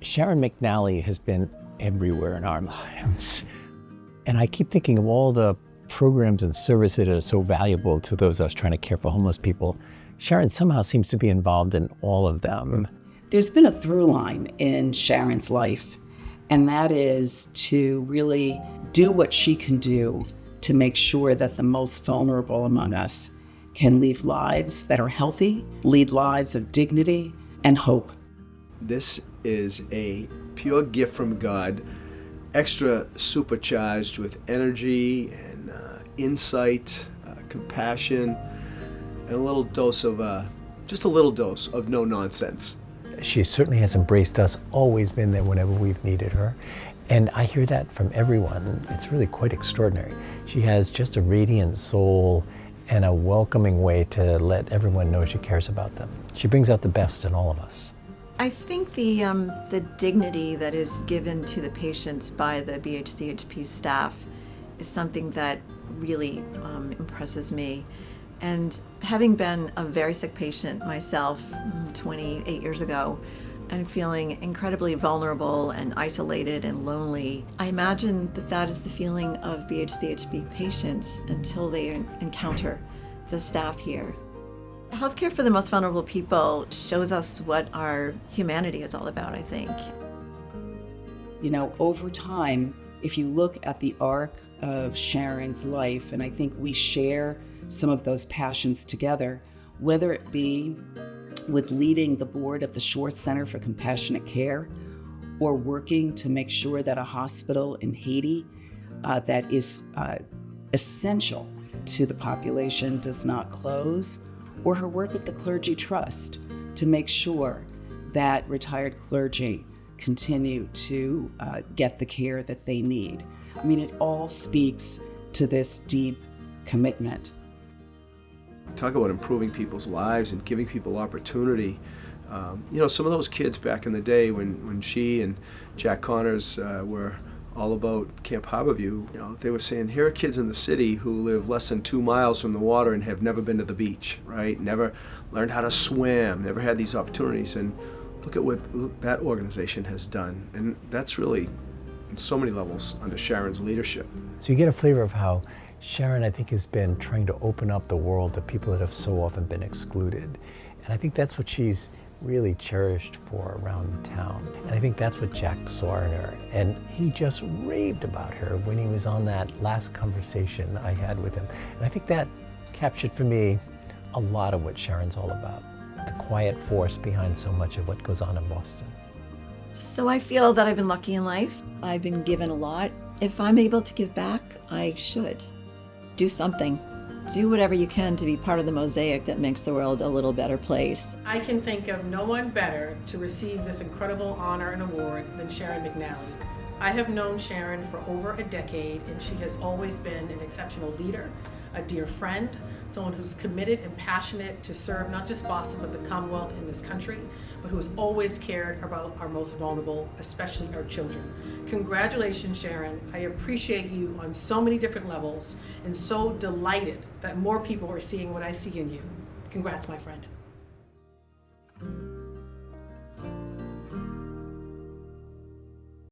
Sharon McNally has been everywhere in our lives. And I keep thinking of all the programs and services that are so valuable to those of us trying to care for homeless people. Sharon somehow seems to be involved in all of them. There's been a through line in Sharon's life, and that is to really do what she can do to make sure that the most vulnerable among us can live lives that are healthy, lead lives of dignity and hope. This is a pure gift from God, extra supercharged with energy and insight, compassion, and a little dose of, just a little dose of no nonsense. She certainly has embraced us, always been there whenever we've needed her. And I hear that from everyone. It's really quite extraordinary. She has just a radiant soul and a welcoming way to let everyone know she cares about them. She brings out the best in all of us. I think the dignity that is given to the patients by the BHCHP staff is something that really impresses me. And having been a very sick patient myself 28 years ago and feeling incredibly vulnerable and isolated and lonely, I imagine that that is the feeling of BHCHP patients until they encounter the staff here. Healthcare for the most vulnerable people shows us what our humanity is all about, I think. You know, over time, if you look at the arc of Sharon's life, and I think we share some of those passions together, whether it be with leading the board of the Shore Center for Compassionate Care, or working to make sure that a hospital in Haiti that is essential to the population does not close, or her work with the Clergy Trust to make sure that retired clergy continue to get the care that they need. I mean, it all speaks to this deep commitment. Talk about improving people's lives and giving people opportunity. Some of those kids back in the day when she and Jack Connors were all about Camp Harborview, they were saying, here are kids in the city who live less than 2 miles from the water and have never been to the beach, right? Never learned how to swim, never had these opportunities. And look at what that organization has done. And that's really, on so many levels, under Sharon's leadership. So you get a flavor of how Sharon, I think, has been trying to open up the world to people that have so often been excluded. And I think that's what she's really cherished for around town. And I think that's what Jack saw in her. And he just raved about her when he was on that last conversation I had with him. And I think that captured for me a lot of what Sharon's all about, the quiet force behind so much of what goes on in Boston. So I feel that I've been lucky in life. I've been given a lot. If I'm able to give back, I should. Do something. Do whatever you can to be part of the mosaic that makes the world a little better place. I can think of no one better to receive this incredible honor and award than Sharon McNally. I have known Sharon for over a decade, and she has always been an exceptional leader, a dear friend, someone who's committed and passionate to serve not just Boston, but the Commonwealth in this country, but who has always cared about our most vulnerable, especially our children. Congratulations, Sharon. I appreciate you on so many different levels and so delighted that more people are seeing what I see in you. Congrats, my friend.